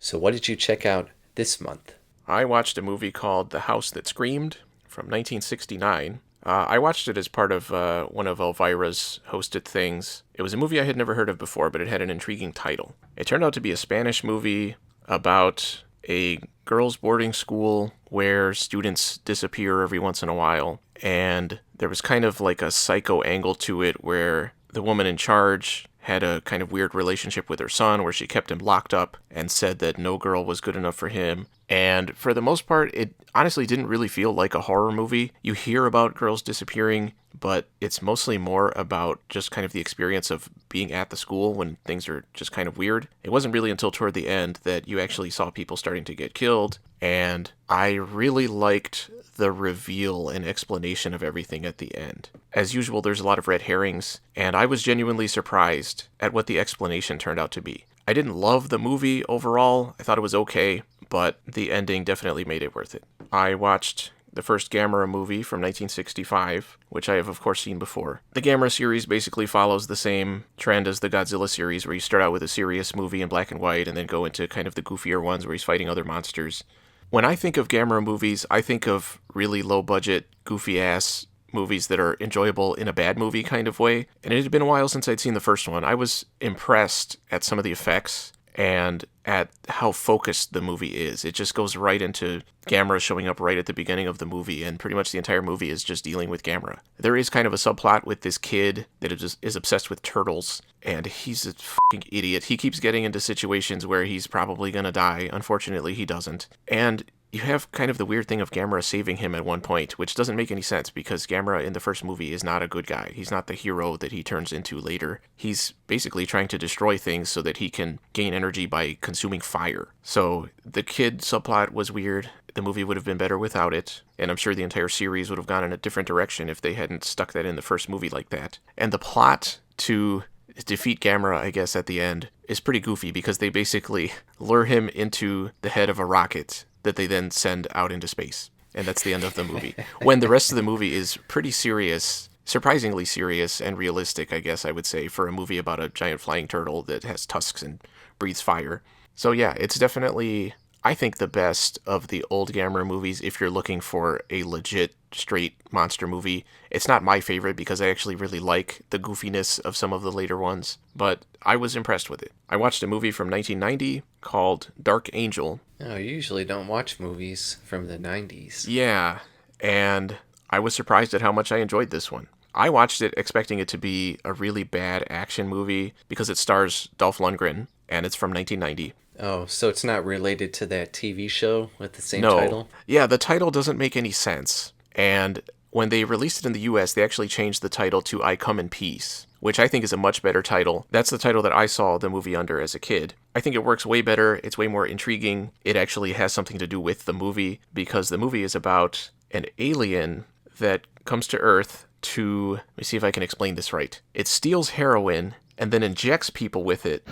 So, what did you check out this month? I watched a movie called The House That Screamed from 1969. I watched it as part of one of Elvira's hosted things. It was a movie I had never heard of before, but it had an intriguing title. It turned out to be a Spanish movie about a girls' boarding school where students disappear every once in a while. And there was kind of like a psycho angle to it where the woman in charge had a kind of weird relationship with her son where she kept him locked up and said that no girl was good enough for him. And for the most part, it honestly didn't really feel like a horror movie. You hear about girls disappearing, but it's mostly more about just kind of the experience of being at the school when things are just kind of weird. It wasn't really until toward the end that you actually saw people starting to get killed, and I really liked the reveal and explanation of everything at the end. As usual, there's a lot of red herrings, and I was genuinely surprised at what the explanation turned out to be. I didn't love the movie overall. I thought it was okay, but the ending definitely made it worth it. I watched the first Gamera movie from 1965, which I have of course seen before. The Gamera series basically follows the same trend as the Godzilla series, where you start out with a serious movie in black and white and then go into kind of the goofier ones where he's fighting other monsters. When I think of Gamera movies, I think of really low-budget, goofy-ass movies that are enjoyable in a bad movie kind of way. And it had been a while since I'd seen the first one. I was impressed at some of the effects and at how focused the movie is. It just goes right into Gamera showing up right at the beginning of the movie, and pretty much the entire movie is just dealing with Gamera. There is kind of a subplot with this kid that is obsessed with turtles, and he's a fucking idiot. He keeps getting into situations where he's probably gonna die. Unfortunately, he doesn't. And you have kind of the weird thing of Gamera saving him at one point, which doesn't make any sense because Gamera in the first movie is not a good guy. He's not the hero that he turns into later. He's basically trying to destroy things so that he can gain energy by consuming fire. So the kid subplot was weird. The movie would have been better without it, and I'm sure the entire series would have gone in a different direction if they hadn't stuck that in the first movie like that. And the plot to defeat Gamera, I guess, at the end is pretty goofy because they basically lure him into the head of a rocket that they then send out into space. And that's the end of the movie. When the rest of the movie is pretty serious, surprisingly serious and realistic, I guess I would say, for a movie about a giant flying turtle that has tusks and breathes fire. So yeah, it's definitely, I think, the best of the old Gamera movies if you're looking for a legit, straight monster movie. It's not my favorite because I actually really like the goofiness of some of the later ones, but I was impressed with it. I watched a movie from 1990 called Dark Angel. Oh, you usually don't watch movies from the 90s. Yeah, and I was surprised at how much I enjoyed this one. I watched it expecting it to be a really bad action movie because it stars Dolph Lundgren, and it's from 1990. Oh, so it's not related to that TV show with the same No. title? Yeah, the title doesn't make any sense. And when they released it in the US, they actually changed the title to I Come in Peace, which I think is a much better title. That's the title that I saw the movie under as a kid. I think it works way better. It's way more intriguing. It actually has something to do with the movie because the movie is about an alien that comes to Earth to, let me see if I can explain this right. It steals heroin and then injects people with it.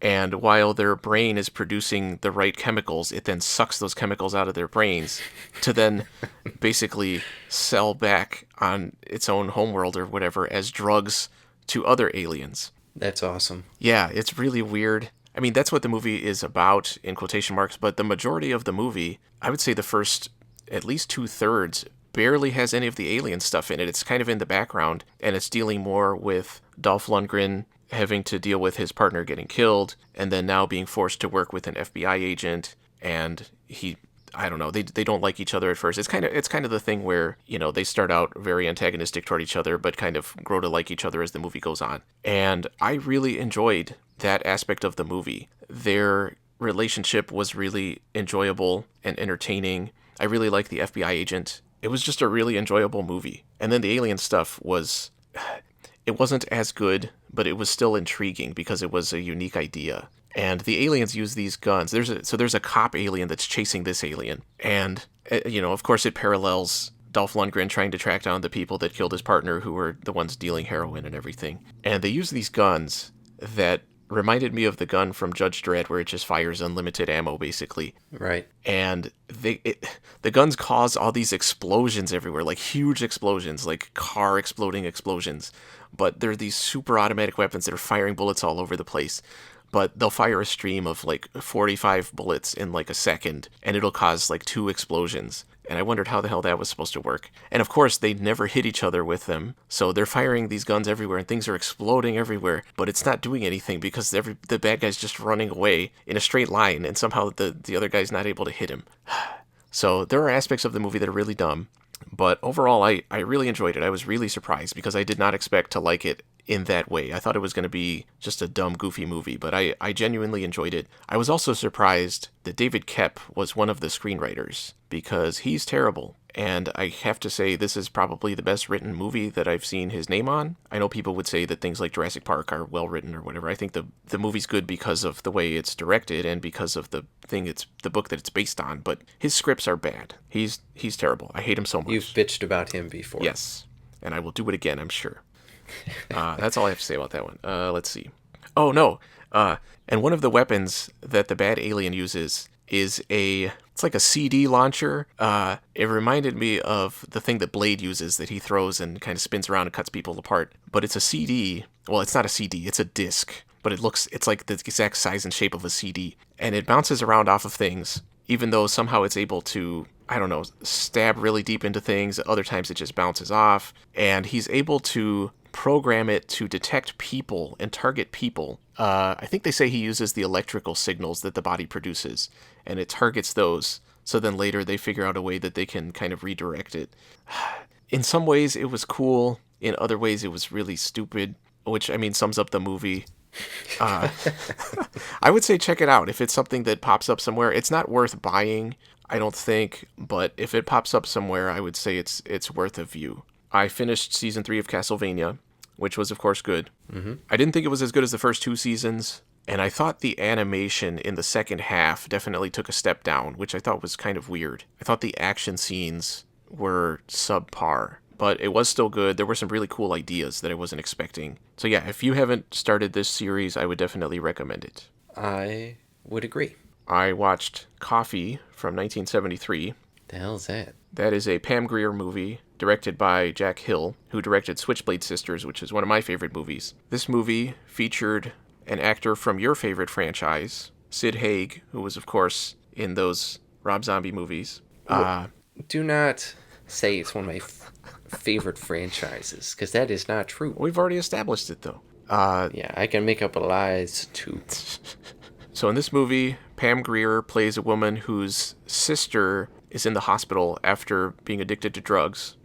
And while their brain is producing the right chemicals, it then sucks those chemicals out of their brains to then basically sell back on its own homeworld or whatever as drugs to other aliens. That's awesome. Yeah, it's really weird. I mean, that's what the movie is about, in quotation marks, but the majority of the movie, I would say the first at least 2/3, barely has any of the alien stuff in it. It's kind of in the background, and it's dealing more with Dolph Lundgren having to deal with his partner getting killed, and then now being forced to work with an FBI agent, and I don't know, they don't like each other at first. It's kind of the thing where, you know, they start out very antagonistic toward each other, but kind of grow to like each other as the movie goes on. And I really enjoyed that aspect of the movie. Their relationship was really enjoyable and entertaining. I really liked the FBI agent. It was just a really enjoyable movie. And then the alien stuff it wasn't as good, but it was still intriguing because it was a unique idea. And the aliens use these guns. There's a cop alien that's chasing this alien. And, you know, of course it parallels Dolph Lundgren trying to track down the people that killed his partner who were the ones dealing heroin and everything. And they use these guns that reminded me of the gun from Judge Dredd, where it just fires unlimited ammo, basically. Right. And the guns cause all these explosions everywhere, like huge explosions, like car exploding explosions. But they're these super automatic weapons that are firing bullets all over the place. But they'll fire a stream of like 45 bullets in like a second, and it'll cause like 2 explosions. And I wondered how the hell that was supposed to work. And of course, they never hit each other with them. So they're firing these guns everywhere, and things are exploding everywhere. But it's not doing anything because the bad guy's just running away in a straight line, and somehow the other guy's not able to hit him. So there are aspects of the movie that are really dumb. But overall, I really enjoyed it. I was really surprised because I did not expect to like it in that way. I thought it was going to be just a dumb, goofy movie, but I genuinely enjoyed it. I was also surprised that David Koepp was one of the screenwriters because he's terrible. And I have to say, this is probably the best written movie that I've seen his name on. I know people would say that things like Jurassic Park are well written or whatever. I think the movie's good because of the way it's directed and because of the book that it's based on. But his scripts are bad. He's terrible. I hate him so much. You've bitched about him before. Yes, and I will do it again, I'm sure. That's all I have to say about that one. Let's see. Oh no. And one of the weapons that the bad alien uses is it's like a CD launcher. It reminded me of the thing that Blade uses that he throws and kind of spins around and cuts people apart. But it's a CD. Well, it's not a CD, it's a disc. But it's like the exact size and shape of a CD. And it bounces around off of things, even though somehow it's able to, I don't know, stab really deep into things. Other times it just bounces off. And he's able to program it to detect people and target people. I think they say he uses the electrical signals that the body produces, and it targets those. So then later they figure out a way that they can kind of redirect it. In some ways it was cool. In other ways it was really stupid, which, I mean, sums up the movie. I would say check it out if it's something that pops up somewhere. It's not worth buying, I don't think, but if it pops up somewhere, I would say it's worth a view. I finished season 3 of Castlevania, which was, of course, good. Mm-hmm. I didn't think it was as good as the first 2 seasons, and I thought the animation in the second half definitely took a step down, which I thought was kind of weird. I thought the action scenes were subpar, but it was still good. There were some really cool ideas that I wasn't expecting. So yeah, if you haven't started this series, I would definitely recommend it. I would agree. I watched Coffy from 1973. The hell's that? That is a Pam Grier movie directed by Jack Hill, who directed Switchblade Sisters, which is one of my favorite movies. This movie featured an actor from your favorite franchise, Sid Haig, who was, of course, in those Rob Zombie movies. Do not say it's one of my favorite franchises, because that is not true. We've already established it, though. Yeah, I can make up lies, too. So in this movie, Pam Grier plays a woman whose sister is in the hospital after being addicted to drugs.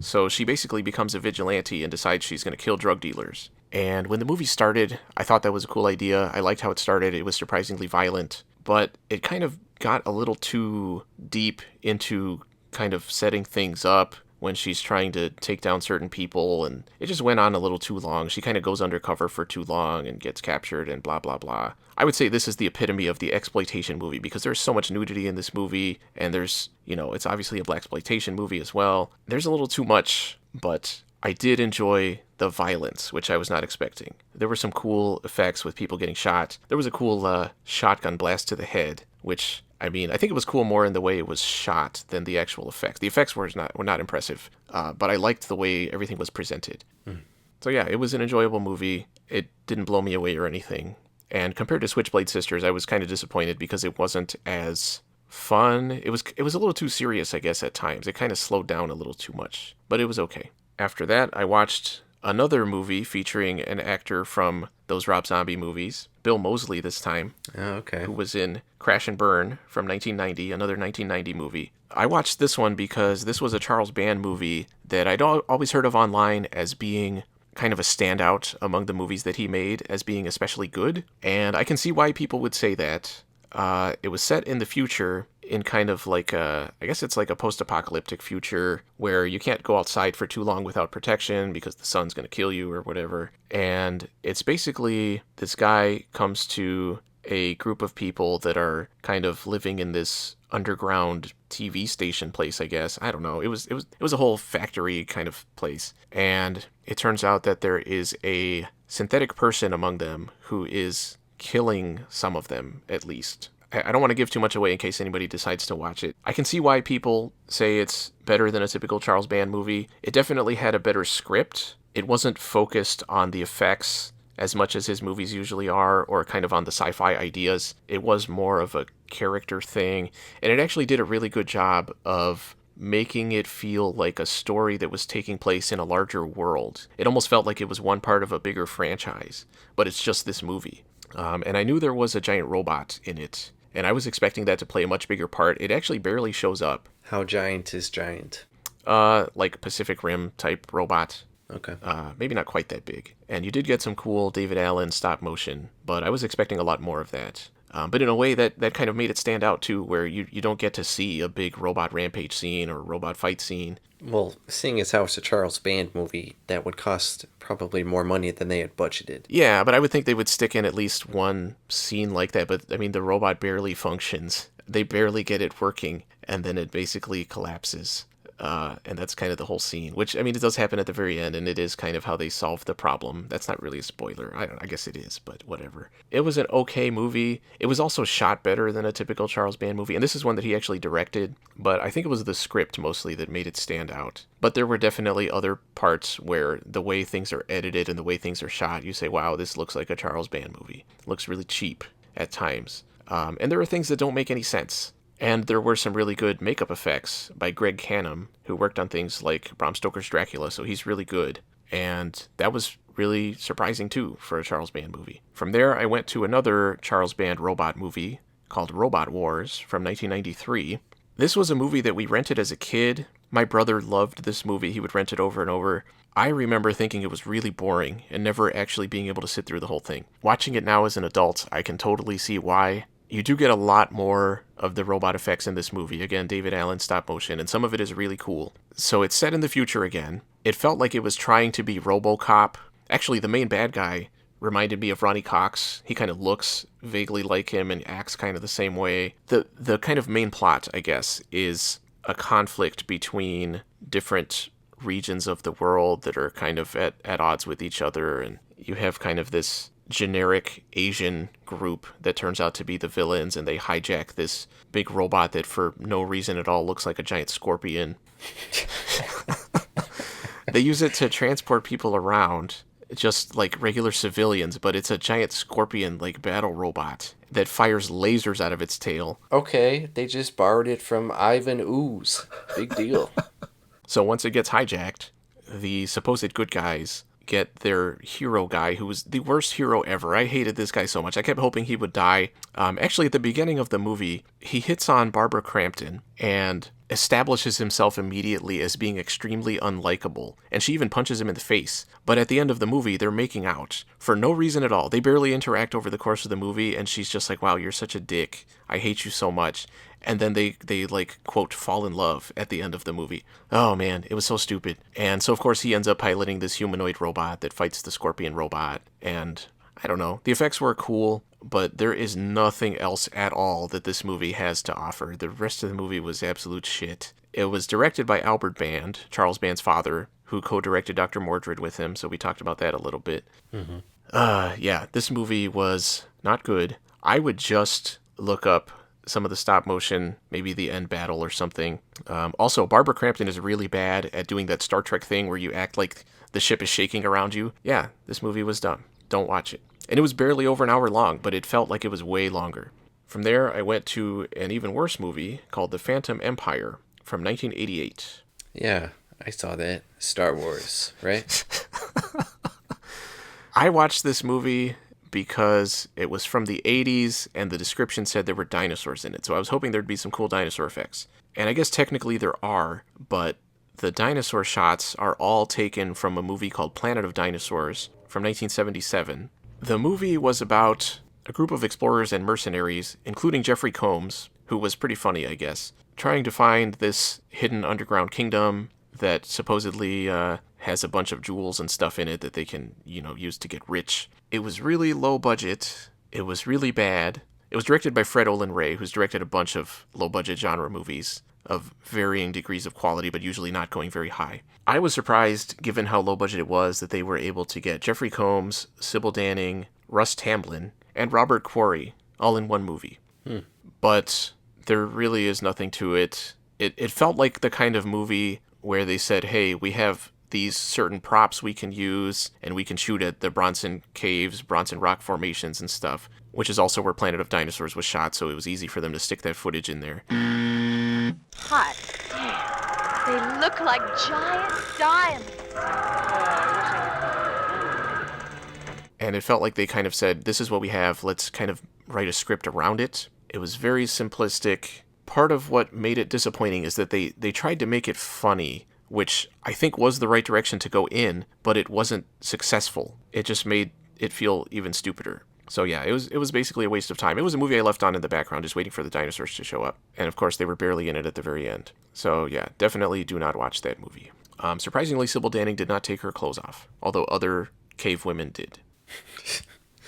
So she basically becomes a vigilante and decides she's going to kill drug dealers. And when the movie started, I thought that was a cool idea. I liked how it started. It was surprisingly violent. But it kind of got a little too deep into kind of setting things up when she's trying to take down certain people, and it just went on a little too long. She kind of goes undercover for too long and gets captured and blah, blah, blah. I would say this is the epitome of the exploitation movie because there's so much nudity in this movie, and there's, it's obviously a blaxploitation movie as well. There's a little too much, but I did enjoy the violence, which I was not expecting. There were some cool effects with people getting shot. There was a cool shotgun blast to the head, which, I mean, I think it was cool more in the way it was shot than the actual effects. The effects were not impressive, but I liked the way everything was presented. So yeah, it was an enjoyable movie. It didn't blow me away or anything. And compared to Switchblade Sisters, I was kind of disappointed because it wasn't as fun. It was a little too serious, I guess, at times. It kind of slowed down a little too much, but it was okay. After that, I watched another movie featuring an actor from those Rob Zombie movies, Bill Moseley this time, who was in Crash and Burn from 1990, another 1990 movie. I watched this one because this was a Charles Band movie that I'd always heard of online as being kind of a standout among the movies that he made, as being especially good, and I can see why people would say that. It was set in the future in kind of like I guess it's like a post-apocalyptic future where you can't go outside for too long without protection because the sun's going to kill you or whatever. And it's basically this guy comes to a group of people that are kind of living in this underground TV station place, I guess. I don't know. It was a whole factory kind of place. And it turns out that there is a synthetic person among them who is killing some of them, at least. I don't want to give too much away in case anybody decides to watch it. I can see why people say it's better than a typical Charles Band movie. It definitely had a better script. It wasn't focused on the effects as much as his movies usually are, or kind of on the sci-fi ideas. It was more of a character thing, and it actually did a really good job of making it feel like a story that was taking place in a larger world. It almost felt like it was one part of a bigger franchise, but it's just this movie. And I knew there was a giant robot in it, and I was expecting that to play a much bigger part. It actually barely shows up. How giant is giant? Like Pacific Rim type robot. Okay. Maybe not quite that big. And you did get some cool David Allen stop motion, but I was expecting a lot more of that. But in a way that kind of made it stand out too, where you don't get to see a big robot rampage scene or robot fight scene. Well, seeing as how it's a Charles Band movie, that would cost probably more money than they had budgeted. Yeah, but I would think they would stick in at least one scene like that. But I mean, the robot barely functions. They barely get it working, and then it basically collapses. And that's kind of the whole scene, which, I mean, it does happen at the very end, and it is kind of how they solve the problem. That's not really a spoiler. I guess it is, but whatever. It was an okay movie. It was also shot better than a typical Charles Band movie, and this is one that he actually directed, but I think it was the script mostly that made it stand out. But there were definitely other parts where the way things are edited and the way things are shot, you say, wow, this looks like a Charles Band movie. It looks really cheap at times. And there are things that don't make any sense. And there were some really good makeup effects by Greg Canham, who worked on things like Bram Stoker's Dracula, so he's really good. And that was really surprising, too, for a Charles Band movie. From there, I went to another Charles Band robot movie called Robot Wars from 1993. This was a movie that we rented as a kid. My brother loved this movie. He would rent it over and over. I remember thinking it was really boring and never actually being able to sit through the whole thing. Watching it now as an adult, I can totally see why. You do get a lot more of the robot effects in this movie. Again, David Allen stop motion, and some of it is really cool. So it's set in the future again. It felt like it was trying to be RoboCop. Actually, the main bad guy reminded me of Ronnie Cox. He kind of looks vaguely like him and acts kind of the same way. The kind of main plot, I guess, is a conflict between different regions of the world that are kind of at odds with each other, and you have kind of this generic Asian group that turns out to be the villains, and they hijack this big robot that for no reason at all looks like a giant scorpion. They use it to transport people around, just like regular civilians, but it's a giant scorpion like battle robot that fires lasers out of its tail. Okay, they just borrowed it from Ivan Ooze. Big deal. So once it gets hijacked, the supposed good guys get their hero guy, who was the worst hero ever. I hated this guy so much. I kept hoping he would die. Actually, at the beginning of the movie, he hits on Barbara Crampton and establishes himself immediately as being extremely unlikable, and she even punches him in the face. But at the end of the movie, they're making out for no reason at all. They barely interact over the course of the movie, and she's just like, wow, you're such a dick. I hate you so much. And then they like, quote, fall in love at the end of the movie. Oh, man, it was so stupid. And so, of course, he ends up piloting this humanoid robot that fights the scorpion robot. And I don't know. The effects were cool, but there is nothing else at all that this movie has to offer. The rest of the movie was absolute shit. It was directed by Albert Band, Charles Band's father, who co-directed Dr. Mordred with him, so we talked about that a little bit. Yeah, this movie was not good. I would just look up some of the stop motion, maybe the end battle or something. Also, Barbara Crampton is really bad at doing that Star Trek thing where you act like the ship is shaking around you. Yeah, this movie was dumb. Don't watch it. And it was barely over an hour long, but it felt like it was way longer. From there, I went to an even worse movie called The Phantom Empire from 1988. Yeah, I saw that. Star Wars, right? I watched this movie because it was from the 80s and the description said there were dinosaurs in it. So I was hoping there'd be some cool dinosaur effects. And I guess technically there are, but the dinosaur shots are all taken from a movie called Planet of Dinosaurs from 1977. The movie was about a group of explorers and mercenaries, including Jeffrey Combs, who was pretty funny, I guess, trying to find this hidden underground kingdom that supposedly has a bunch of jewels and stuff in it that they can, use to get rich. It was really low budget. It was really bad. It was directed by Fred Olen Ray, who's directed a bunch of low-budget genre movies of varying degrees of quality, but usually not going very high. I was surprised, given how low-budget it was, that they were able to get Jeffrey Combs, Sybil Danning, Russ Tamblyn, and Robert Quarry all in one movie. But there really is nothing to it. It felt like the kind of movie where they said, hey, we have these certain props we can use, and we can shoot at the Bronson Caves, Bronson Rock formations and stuff, which is also where Planet of Dinosaurs was shot, so it was easy for them to stick that footage in there. Hot damn. They look like giant diamonds. And it felt like they kind of said, this is what we have, let's kind of write a script around it. It was very simplistic. Part of what made it disappointing is that they tried to make it funny, which I think was the right direction to go in, but it wasn't successful. It just made it feel even stupider. So yeah, it was basically a waste of time. It was a movie I left on in the background, just waiting for the dinosaurs to show up. And of course, they were barely in it at the very end. So yeah, definitely do not watch that movie. Surprisingly, Sybil Danning did not take her clothes off, although other cave women did.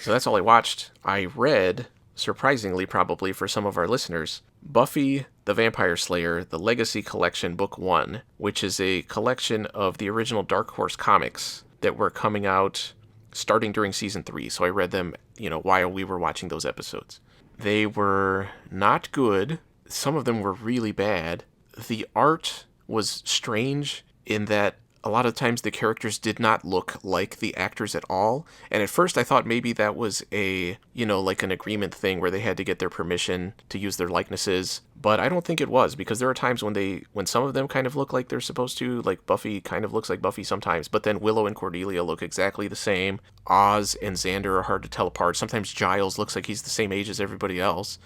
So that's all I watched. I read, surprisingly probably for some of our listeners, Buffy the Vampire Slayer, The Legacy Collection Book 1, which is a collection of the original Dark Horse comics that were coming out starting during season 3. So I read them, while we were watching those episodes. They were not good. Some of them were really bad. The art was strange in that a lot of times the characters did not look like the actors at all. And at first I thought maybe that was like an agreement thing where they had to get their permission to use their likenesses. But I don't think it was, because there are times when some of them kind of look like they're supposed to, like Buffy kind of looks like Buffy sometimes, but then Willow and Cordelia look exactly the same. Oz and Xander are hard to tell apart. Sometimes Giles looks like he's the same age as everybody else.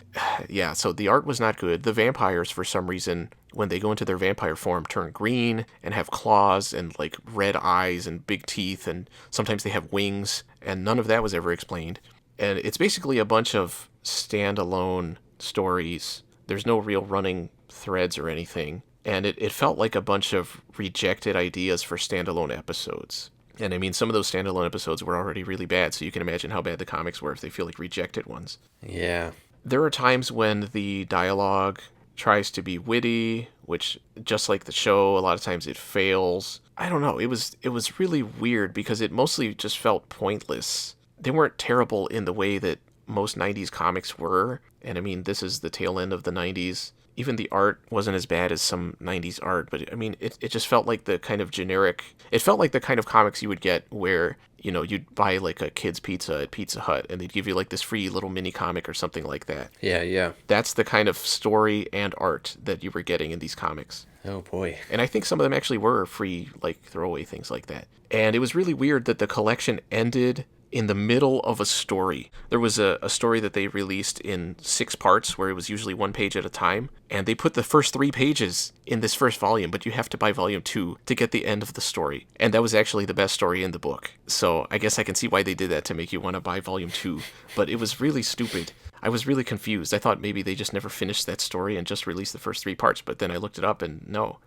Yeah, so the art was not good. The vampires, for some reason, when they go into their vampire form, turn green and have claws and like red eyes and big teeth, and sometimes they have wings, and none of that was ever explained. And it's basically a bunch of standalone stories. There's no real running threads or anything. And it felt like a bunch of rejected ideas for standalone episodes. And I mean, some of those standalone episodes were already really bad, so you can imagine how bad the comics were if they feel like rejected ones. Yeah. There are times when the dialogue tries to be witty, which, just like the show, a lot of times it fails. I don't know. It was really weird because it mostly just felt pointless. They weren't terrible in the way that most 90s comics were. And I mean, this is the tail end of the 90s. Even the art wasn't as bad as some 90s art, but I mean, it just felt like the kind of generic, it felt like the kind of comics you would get where, you'd buy like a kid's pizza at Pizza Hut and they'd give you like this free little mini comic or something like that. Yeah. That's the kind of story and art that you were getting in these comics. Oh boy. And I think some of them actually were free, like throwaway things like that. And it was really weird that the collection ended in the middle of a story. There was a story that they released in 6 parts where it was usually 1 page at a time. And they put the first 3 pages in this first volume, but you have to buy volume 2 to get the end of the story. And that was actually the best story in the book. So I guess I can see why they did that, to make you want to buy volume 2. But it was really stupid. I was really confused. I thought maybe they just never finished that story and just released the first 3 parts, but then I looked it up and no.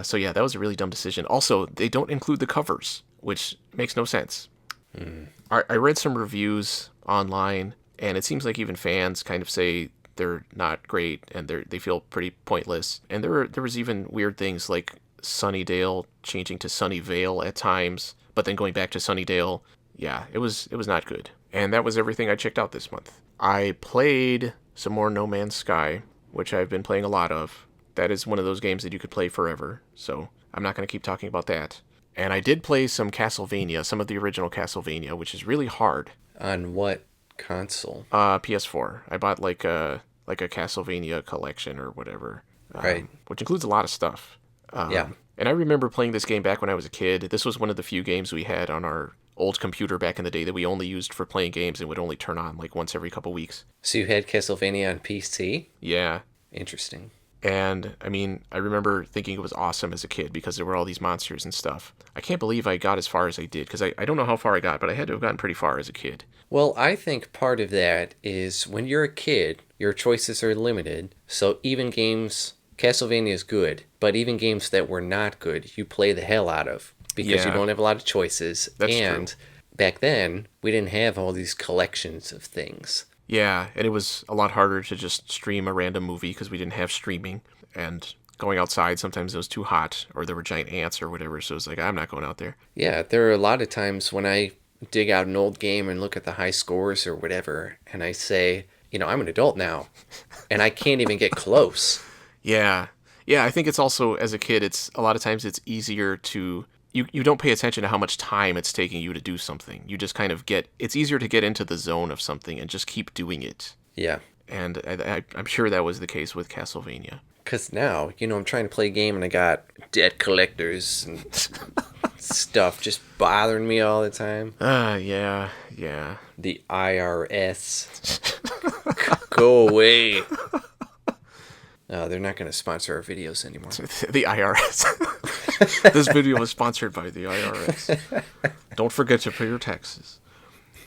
So yeah, that was a really dumb decision. Also, they don't include the covers, which makes no sense. I read some reviews online, and it seems like even fans kind of say they're not great and they feel pretty pointless. And there was even weird things like Sunnydale changing to Sunnyvale at times, but then going back to Sunnydale. Yeah, it was not good. And that was everything I checked out this month. I played some more No Man's Sky, which I've been playing a lot of. That is one of those games that you could play forever, so I'm not going to keep talking about that. And I did play some Castlevania, some of the original Castlevania, which is really hard. On what console? PS4. I bought like a Castlevania collection or whatever. Right. Which includes a lot of stuff. Yeah. And I remember playing this game back when I was a kid. This was one of the few games we had on our old computer back in the day that we only used for playing games and would only turn on like once every couple weeks. So you had Castlevania on PC? Yeah. Interesting. And, I mean, I remember thinking it was awesome as a kid because there were all these monsters and stuff. I can't believe I got as far as I did, because I don't know how far I got, but I had to have gotten pretty far as a kid. Well, I think part of that is when you're a kid, your choices are limited. So even games, Castlevania is good, but even games that were not good, you play the hell out of because you don't have a lot of choices. That's and true. Back then, we didn't have all these collections of things. Yeah, and it was a lot harder to just stream a random movie because we didn't have streaming. And going outside, sometimes it was too hot or there were giant ants or whatever. So it was like, I'm not going out there. Yeah, there are a lot of times when I dig out an old game and look at the high scores or whatever, and I say, I'm an adult now, and I can't even get close. Yeah. Yeah, I think it's also, as a kid, it's a lot of times it's easier to... You don't pay attention to how much time it's taking you to do something. You just kind of it's easier to get into the zone of something and just keep doing it. Yeah. And I'm sure that was the case with Castlevania. Because now, I'm trying to play a game and I got debt collectors and stuff just bothering me all the time. Yeah. The IRS. Go away. No, they're not going to sponsor our videos anymore. The IRS. This video was sponsored by the IRS. Don't forget to pay your taxes.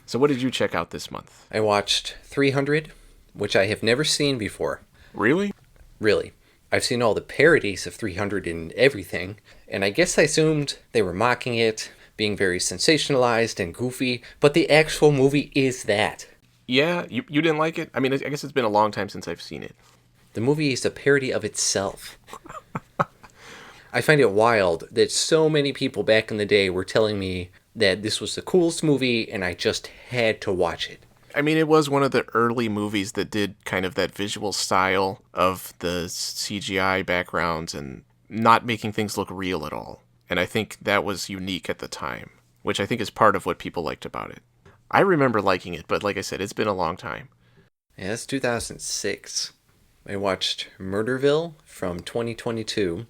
So what did you check out this month? I watched 300, which I have never seen before. Really? Really. I've seen all the parodies of 300 and everything, and I guess I assumed they were mocking it, being very sensationalized and goofy, but the actual movie is that. Yeah? You didn't like it? I mean, I guess it's been a long time since I've seen it. The movie is a parody of itself. I find it wild that so many people back in the day were telling me that this was the coolest movie and I just had to watch it. I mean, it was one of the early movies that did kind of that visual style of the CGI backgrounds and not making things look real at all. And I think that was unique at the time, which I think is part of what people liked about it. I remember liking it, but like I said, it's been a long time. Yeah, that's 2006. I watched Murderville from 2022.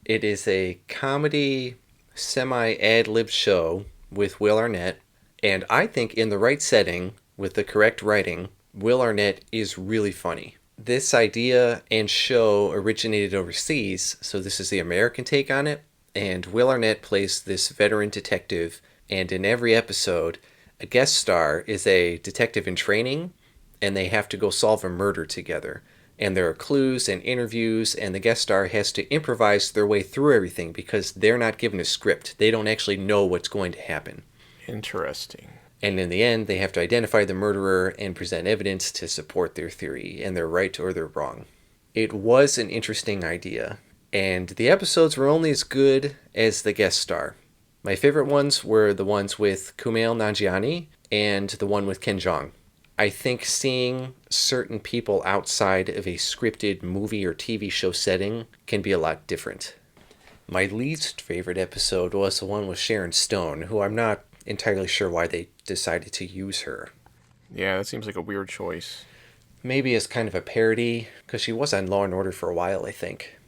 It is a comedy, semi-ad-lib show with Will Arnett, and I think in the right setting, with the correct writing, Will Arnett is really funny. This idea and show originated overseas, so this is the American take on it, and Will Arnett plays this veteran detective, and in every episode, a guest star is a detective in training, and they have to go solve a murder together. And there are clues and interviews, and the guest star has to improvise their way through everything because they're not given a script. They don't actually know what's going to happen. Interesting. And in the end, they have to identify the murderer and present evidence to support their theory, and they're right or they're wrong. It was an interesting idea, and the episodes were only as good as the guest star. My favorite ones were the ones with Kumail Nanjiani and the one with Ken Jeong. I think seeing certain people outside of a scripted movie or TV show setting can be a lot different. My least favorite episode was the one with Sharon Stone, who I'm not entirely sure why they decided to use her. Yeah, that seems like a weird choice. Maybe as kind of a parody, because she was on Law & Order for a while, I think.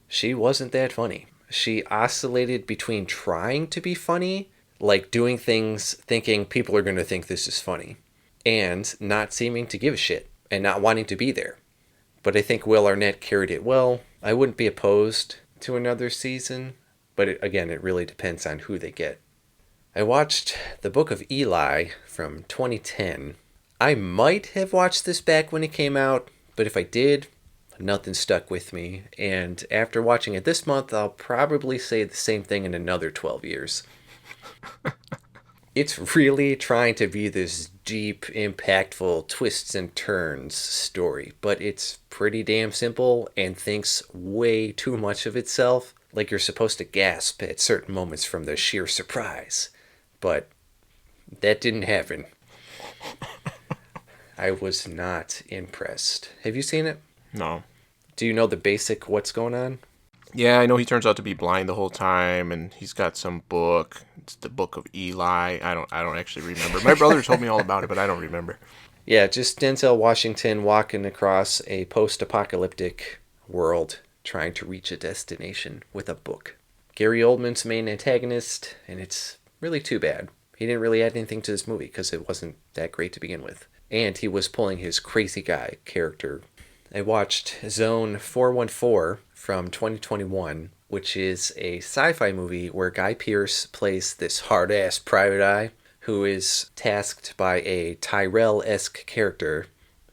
She wasn't that funny. She oscillated between trying to be funny, like doing things thinking people are going to think this is funny, and not seeming to give a shit, and not wanting to be there. But I think Will Arnett carried it well. I wouldn't be opposed to another season, but it really depends on who they get. I watched the Book of Eli from 2010. I might have watched this back when it came out, but if I did, nothing stuck with me. And after watching it this month, I'll probably say the same thing in another 12 years. It's really trying to be this deep, impactful twists and turns story, but it's pretty damn simple and thinks way too much of itself, like you're supposed to gasp at certain moments from the sheer surprise. But that didn't happen. I was not impressed. Have you seen it? No. Do you know the basic what's going on? Yeah, I know he turns out to be blind the whole time, and he's got some book. It's the Book of Eli. I don't actually remember. My brother told me all about it, but I don't remember. Yeah, just Denzel Washington walking across a post-apocalyptic world, trying to reach a destination with a book. Gary Oldman's main antagonist, and it's really too bad. He didn't really add anything to this movie because it wasn't that great to begin with. And he was pulling his crazy guy character. I watched Zone 414 from 2021, which is a sci-fi movie where Guy Pearce plays this hard-ass private eye who is tasked by a Tyrell-esque character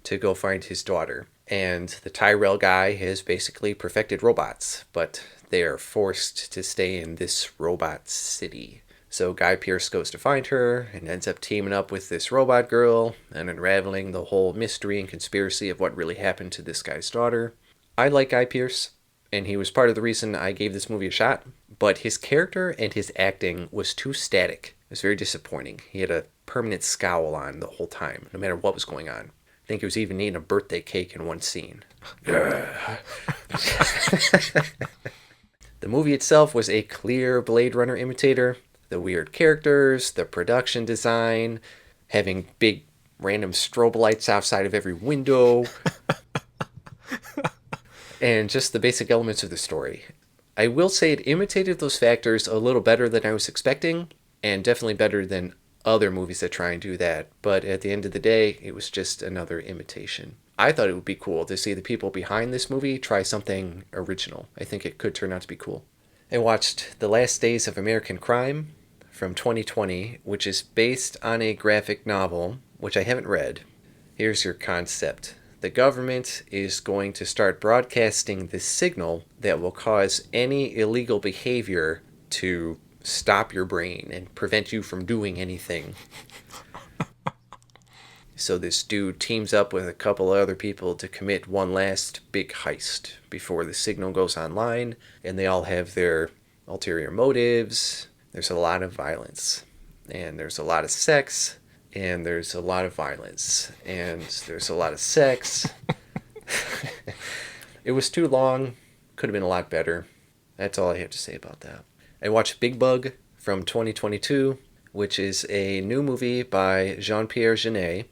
to go find his daughter. And the Tyrell guy has basically perfected robots, but they are forced to stay in this robot city. So Guy Pearce goes to find her and ends up teaming up with this robot girl and unraveling the whole mystery and conspiracy of what really happened to this guy's daughter. I like Guy Pearce, and he was part of the reason I gave this movie a shot, but his character and his acting was too static. It was very disappointing. He had a permanent scowl on the whole time, no matter what was going on. I think he was even eating a birthday cake in one scene. The movie itself was a clear Blade Runner imitator. The weird characters, the production design, having big random strobe lights outside of every window, and just the basic elements of the story. I will say it imitated those factors a little better than I was expecting, and definitely better than other movies that try and do that, but at the end of the day, it was just another imitation. I thought it would be cool to see the people behind this movie try something original. I think it could turn out to be cool. I watched The Last Days of American Crime from 2020, which is based on a graphic novel, which I haven't read. Here's your concept. The government is going to start broadcasting this signal that will cause any illegal behavior to stop your brain and prevent you from doing anything. So this dude teams up with a couple other people to commit one last big heist before the signal goes online, and they all have their ulterior motives. There's a lot of violence, and there's a lot of sex, and there's a lot of violence, and there's a lot of sex. It was too long. Could have been a lot better. That's all I have to say about that. I watched Bigbug from 2022, which is a new movie by Jean-Pierre Jeunet,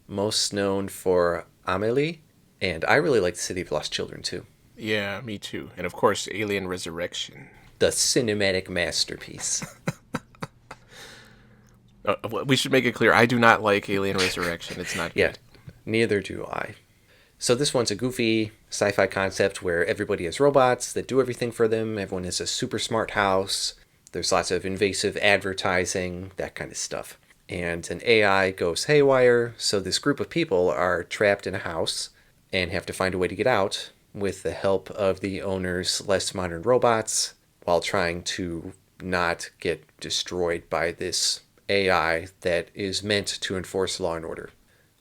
most known for Amélie, and I really like The City of Lost Children too. Yeah, me too. And of course, Alien Resurrection. The cinematic masterpiece. We should make it clear, I do not like Alien Resurrection. It's not good. Yeah, neither do I. So this one's a goofy sci-fi concept where everybody has robots that do everything for them. Everyone has a super smart house. There's lots of invasive advertising, that kind of stuff. And an AI goes haywire, so this group of people are trapped in a house and have to find a way to get out with the help of the owner's less modern robots while trying to not get destroyed by this AI that is meant to enforce law and order.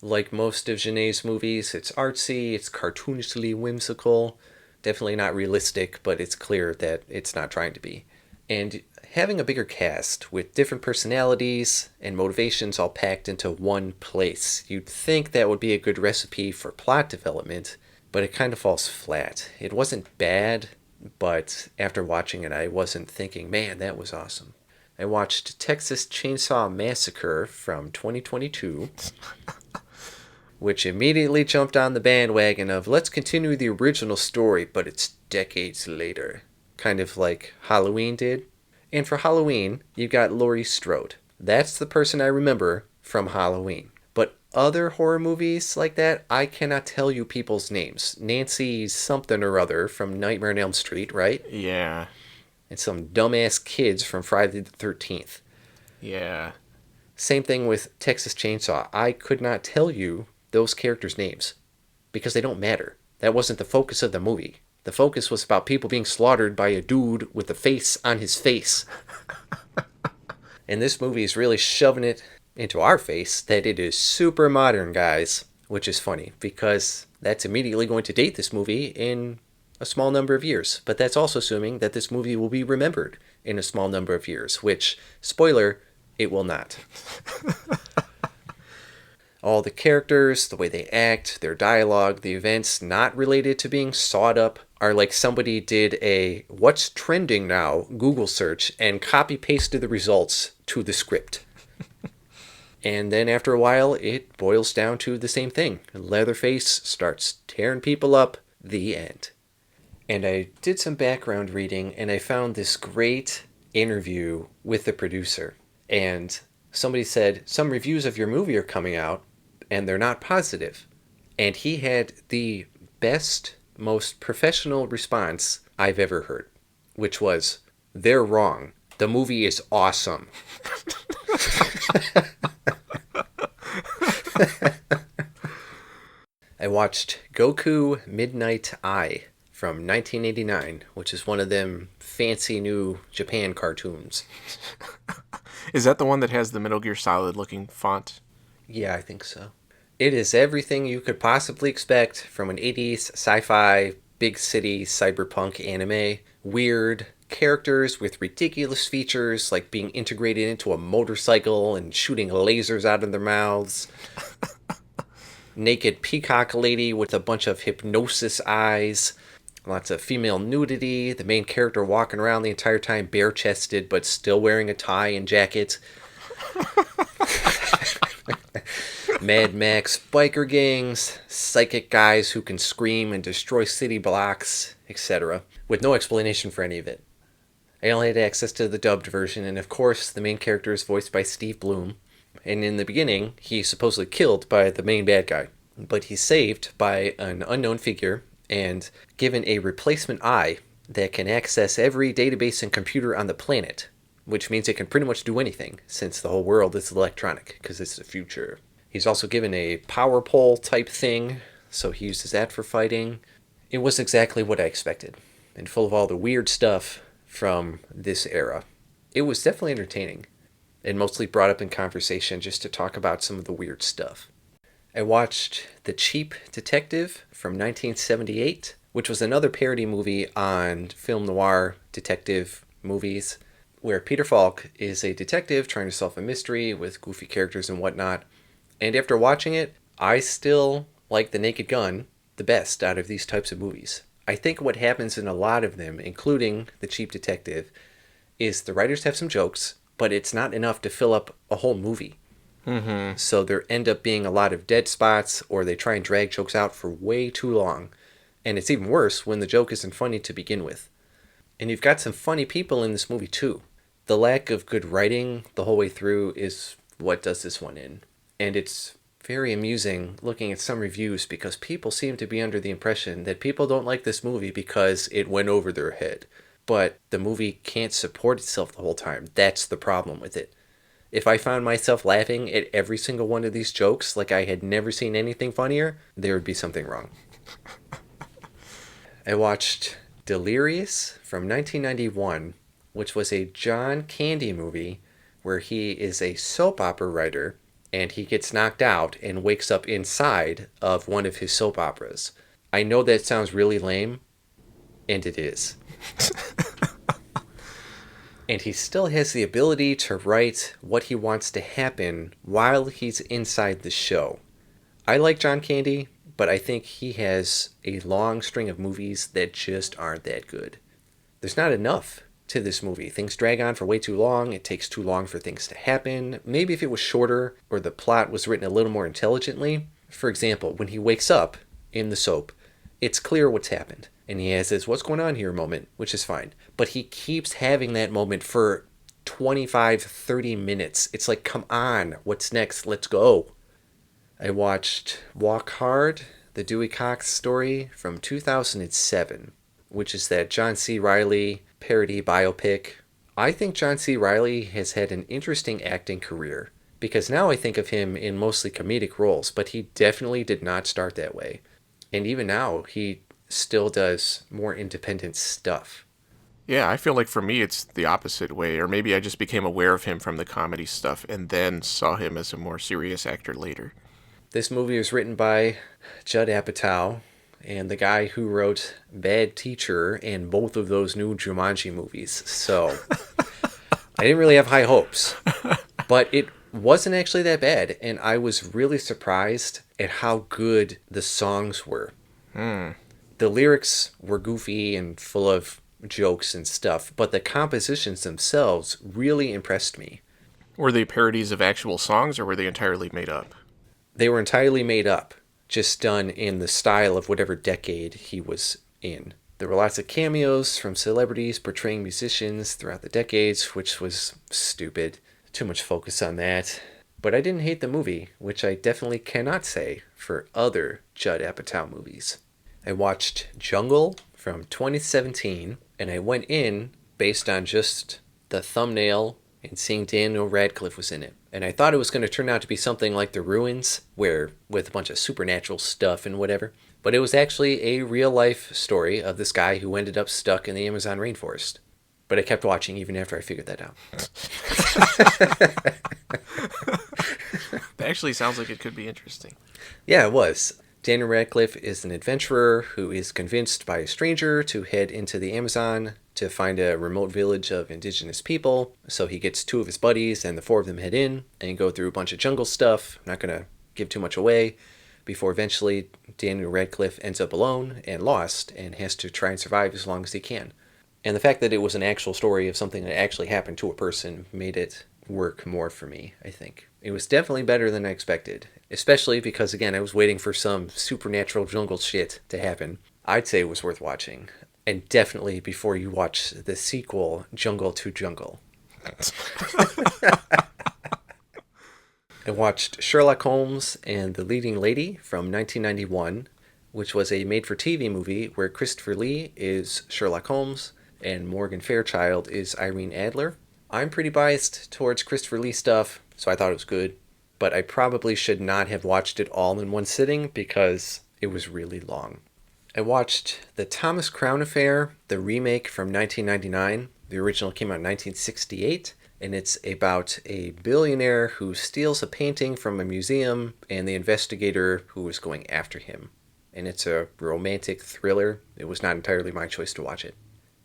Like most of Genet's movies, it's artsy, it's cartoonishly whimsical, definitely not realistic, but it's clear that it's not trying to be. And having a bigger cast with different personalities and motivations all packed into one place, you'd think that would be a good recipe for plot development, but it kind of falls flat. It wasn't bad, but after watching it, I wasn't thinking, man, that was awesome. I watched Texas Chainsaw Massacre from 2022, which immediately jumped on the bandwagon of let's continue the original story, but it's decades later. Kind of like Halloween did. And for Halloween, you got Laurie Strode. That's the person I remember from Halloween. But other horror movies like that, I cannot tell you people's names. Nancy something or other from Nightmare on Elm Street, right? Yeah. And some dumbass kids from Friday the 13th. Yeah. Same thing with Texas Chainsaw. I could not tell you those characters' names because they don't matter. That wasn't the focus of the movie. The focus was about people being slaughtered by a dude with a face on his face. And this movie is really shoving it into our face that it is super modern, guys. Which is funny, because that's immediately going to date this movie in a small number of years. But that's also assuming that this movie will be remembered in a small number of years. Which, spoiler, it will not. All the characters, the way they act, their dialogue, the events not related to being sawed up are like somebody did a what's trending now Google search and copy-pasted the results to the script. And then after a while, it boils down to the same thing. Leatherface starts tearing people up, the end. And I did some background reading and I found this great interview with the producer. And somebody said, some reviews of your movie are coming out and they're not positive. And he had the best, most professional response I've ever heard, which was, they're wrong. The movie is awesome. I watched Goku Midnight Eye from 1989, which is one of them fancy new Japan cartoons. Is that the one that has the Metal Gear Solid looking font? Yeah, I think so. It is everything you could possibly expect from an 80s sci-fi, big city, cyberpunk anime. Weird characters with ridiculous features like being integrated into a motorcycle and shooting lasers out of their mouths. Naked peacock lady with a bunch of hypnosis eyes. Lots of female nudity. The main character walking around the entire time bare-chested but still wearing a tie and jacket. Mad Max biker gangs, psychic guys who can scream and destroy city blocks, etc. With no explanation for any of it. I only had access to the dubbed version, and of course the main character is voiced by Steve Bloom. And in the beginning, he's supposedly killed by the main bad guy. But he's saved by an unknown figure and given a replacement eye that can access every database and computer on the planet. Which means it can pretty much do anything, since the whole world is electronic, because it's the future. He's also given a power pole type thing, so he uses that for fighting. It was exactly what I expected, and full of all the weird stuff from this era. It was definitely entertaining, and mostly brought up in conversation just to talk about some of the weird stuff. I watched The Cheap Detective from 1978, which was another parody movie on film noir detective movies, where Peter Falk is a detective trying to solve a mystery with goofy characters and whatnot. And after watching it, I still like The Naked Gun the best out of these types of movies. I think what happens in a lot of them, including The Cheap Detective, is the writers have some jokes, but it's not enough to fill up a whole movie. Mm-hmm. So there end up being a lot of dead spots, or they try and drag jokes out for way too long. And it's even worse when the joke isn't funny to begin with. And you've got some funny people in this movie too. The lack of good writing the whole way through is what does this one in. And it's very amusing looking at some reviews because people seem to be under the impression that people don't like this movie because it went over their head. But the movie can't support itself the whole time. That's the problem with it. If I found myself laughing at every single one of these jokes like I had never seen anything funnier, there would be something wrong. I watched Delirious from 1991, which was a John Candy movie where he is a soap opera writer and he gets knocked out and wakes up inside of one of his soap operas. I know that sounds really lame, and it is. And he still has the ability to write what he wants to happen while he's inside the show. I like John Candy, but I think he has a long string of movies that just aren't that good. There's not enough to this movie. Things drag on for way too long. It takes too long for things to happen. Maybe if it was shorter or the plot was written a little more intelligently. For example, when he wakes up in the soap, it's clear what's happened. And he has this what's going on here moment, which is fine. But he keeps having that moment for 25, 30 minutes. It's like, come on, what's next? Let's go. I watched Walk Hard, the Dewey Cox story from 2007, which is that John C. Reilly parody biopic. I think John C. Reilly has had an interesting acting career, because now I think of him in mostly comedic roles, but he definitely did not start that way. And even now, he still does more independent stuff. Yeah, I feel like for me it's the opposite way, or maybe I just became aware of him from the comedy stuff and then saw him as a more serious actor later. This movie was written by Judd Apatow, and the guy who wrote Bad Teacher and both of those new Jumanji movies. So I didn't really have high hopes, but it wasn't actually that bad, and I was really surprised at how good the songs were. The lyrics were goofy and full of jokes and stuff, but the compositions themselves really impressed me. Were they parodies of actual songs, or were they entirely made up? They were entirely made up, just done in the style of whatever decade he was in. There were lots of cameos from celebrities portraying musicians throughout the decades, which was stupid. Too much focus on that. But I didn't hate the movie, which I definitely cannot say for other Judd Apatow movies. I watched Jungle from 2017, and I went in based on just the thumbnail and seeing Daniel Radcliffe was in it. And I thought it was going to turn out to be something like The Ruins, where with a bunch of supernatural stuff and whatever. But it was actually a real-life story of this guy who ended up stuck in the Amazon rainforest. But I kept watching even after I figured that out. That actually sounds like it could be interesting. Yeah, it was. Daniel Radcliffe is an adventurer who is convinced by a stranger to head into the Amazon to find a remote village of indigenous people. So he gets 2 of his buddies and the 4 of them head in and go through a bunch of jungle stuff. I'm not going to give too much away. Before eventually Daniel Radcliffe ends up alone and lost and has to try and survive as long as he can. And the fact that it was an actual story of something that actually happened to a person made it work more for me, I think. It was definitely better than I expected, especially because, again, I was waiting for some supernatural jungle shit to happen. I'd say it was worth watching, and definitely before you watch the sequel, Jungle to Jungle. I watched Sherlock Holmes and the Leading Lady from 1991, which was a made-for-TV movie where Christopher Lee is Sherlock Holmes and Morgan Fairchild is Irene Adler. I'm pretty biased towards Christopher Lee stuff, so I thought it was good, but I probably should not have watched it all in one sitting because it was really long. I watched The Thomas Crown Affair, the remake from 1999. The original came out in 1968, and it's about a billionaire who steals a painting from a museum and the investigator who is going after him. And it's a romantic thriller. It was not entirely my choice to watch it.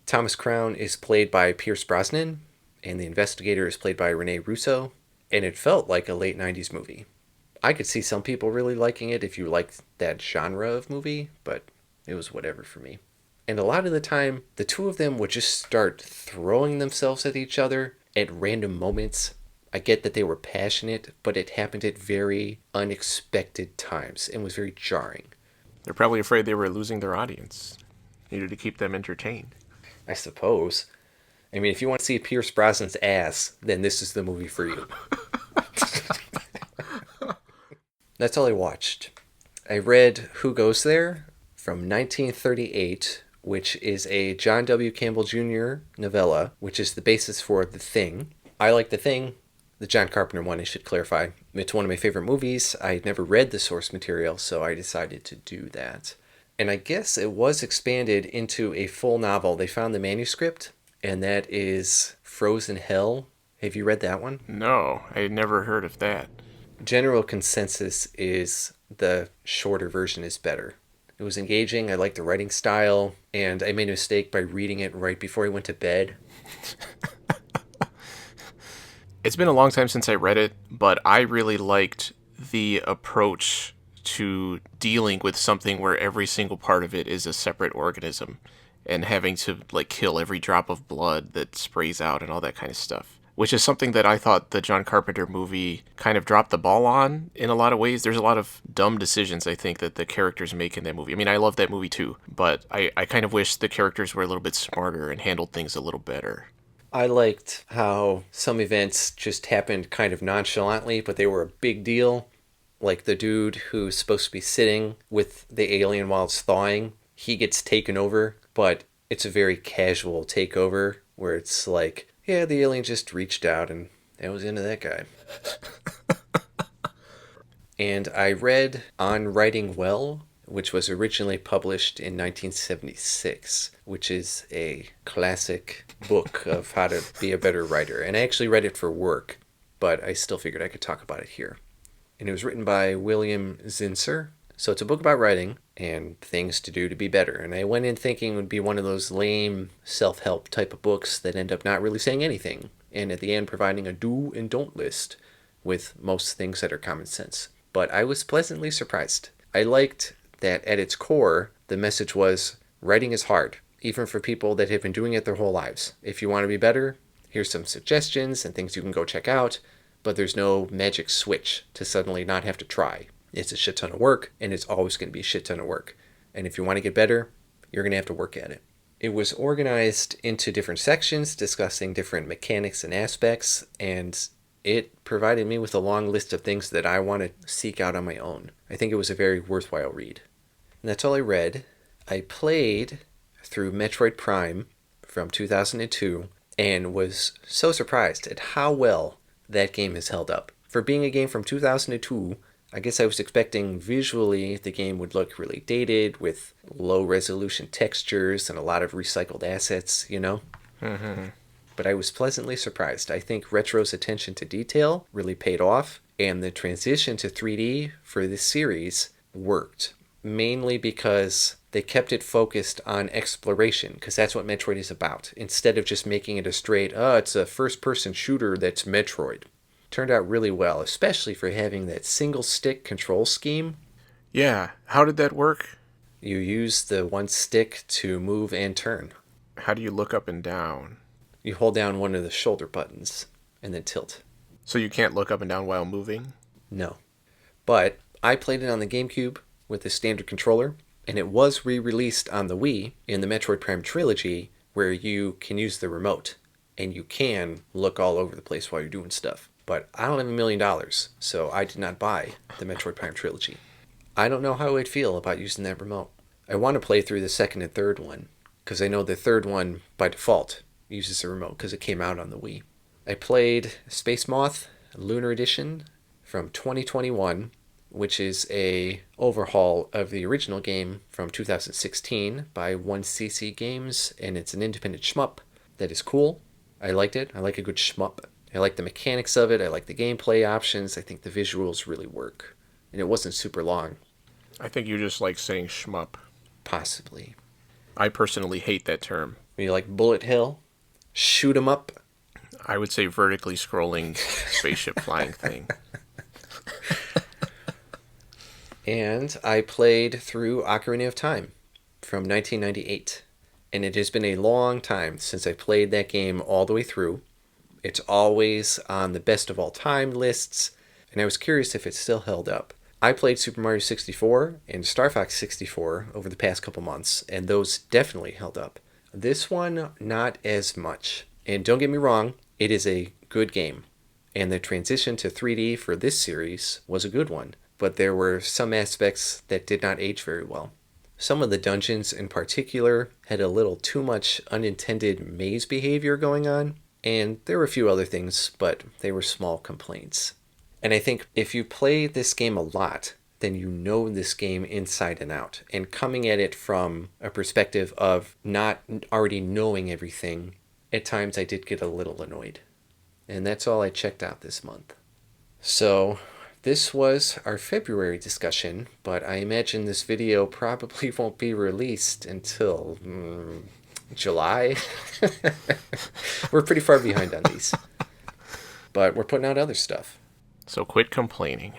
Thomas Crown is played by Pierce Brosnan, and the investigator is played by Rene Russo, and it felt like a late 90s movie. I could see some people really liking it if you liked that genre of movie, but it was whatever for me. And a lot of the time, the 2 of them would just start throwing themselves at each other at random moments. I get that they were passionate, but it happened at very unexpected times and was very jarring. They're probably afraid they were losing their audience. Needed to keep them entertained. I suppose. I mean, if you want to see Pierce Brosnan's ass, then this is the movie for you. That's all I watched. I read Who Goes There from 1938, which is a John W. Campbell Jr. novella, which is the basis for The Thing. I like The Thing, the John Carpenter one, I should clarify. It's one of my favorite movies. I had never read the source material, so I decided to do that. And I guess it was expanded into a full novel. They found the manuscript, and that is Frozen Hell. Have you read that one? No, I had never heard of that. General consensus is the shorter version is better. It was engaging, I liked the writing style, and I made a mistake by reading it right before I went to bed. It's been a long time since I read it, but I really liked the approach to dealing with something where every single part of it is a separate organism and having to kill every drop of blood that sprays out and all that kind of stuff, which is something that I thought the John Carpenter movie kind of dropped the ball on in a lot of ways. There's a lot of dumb decisions I think that the characters make in that movie. I mean, I love that movie too, but I kind of wish the characters were a little bit smarter and handled things a little better. I liked how some events just happened kind of nonchalantly, but they were a big deal. Like the dude who's supposed to be sitting with the alien while it's thawing, he gets taken over, but it's a very casual takeover where it's like, yeah, the alien just reached out and that was into that guy. And I read On Writing Well, which was originally published in 1976, which is a classic book of how to be a better writer. And I actually read it for work, but I still figured I could talk about it here. And it was written by William Zinsser. So it's a book about writing and things to do to be better. And I went in thinking it would be one of those lame self-help type of books that end up not really saying anything. And at the end providing a do and don't list with most things that are common sense. But I was pleasantly surprised. I liked that at its core, the message was writing is hard, even for people that have been doing it their whole lives. If you want to be better, here's some suggestions and things you can go check out. But there's no magic switch to suddenly not have to try. It's a shit ton of work, and it's always going to be a shit ton of work. And if you want to get better, you're going to have to work at it. It was organized into different sections discussing different mechanics and aspects, and it provided me with a long list of things that I want to seek out on my own. I think it was a very worthwhile read. And that's all I read. I played through Metroid Prime from 2002 and was so surprised at how well that game has held up. For being a game from 2002, I guess I was expecting visually the game would look really dated with low resolution textures and a lot of recycled assets, you know? Mm-hmm. But I was pleasantly surprised. I think Retro's attention to detail really paid off, and the transition to 3D for this series worked. Mainly because they kept it focused on exploration, because that's what Metroid is about, instead of just making it a straight, it's a first-person shooter that's Metroid. Turned out really well, especially for having that single-stick control scheme. Yeah, how did that work? You use the one stick to move and turn. How do you look up and down? You hold down one of the shoulder buttons and then tilt. So you can't look up and down while moving? No. But I played it on the GameCube with the standard controller, and it was re-released on the Wii in the Metroid Prime trilogy, where you can use the remote, and you can look all over the place while you're doing stuff. But I don't have $1 million, so I did not buy the Metroid Prime trilogy. I don't know how I'd feel about using that remote. I want to play through the second and third one, because I know the third one, by default, uses the remote, because it came out on the Wii. I played Space Moth Lunar Edition from 2021, which is a overhaul of the original game from 2016 by 1cc Games, and it's an independent shmup that is cool. I liked it. I like a good shmup. I like the mechanics of it. I like the gameplay options. I think the visuals really work. And it wasn't super long. I think you just like saying shmup. Possibly. I personally hate that term. You like Bullet Hill? Shoot 'em up? I would say vertically scrolling spaceship flying thing. And I played through Ocarina of Time from 1998. And it has been a long time since I played that game all the way through. It's always on the best of all time lists, and I was curious if it still held up. I played Super Mario 64 and Star Fox 64 over the past couple months, and those definitely held up. This one, not as much. And don't get me wrong, it is a good game. And the transition to 3D for this series was a good one, but there were some aspects that did not age very well. Some of the dungeons in particular had a little too much unintended maze behavior going on, and there were a few other things, but they were small complaints. And I think if you play this game a lot, then you know this game inside and out. And coming at it from a perspective of not already knowing everything, at times I did get a little annoyed. And that's all I checked out this month. So this was our February discussion, but I imagine this video probably won't be released until July. We're pretty far behind on these. But we're putting out other stuff. So quit complaining.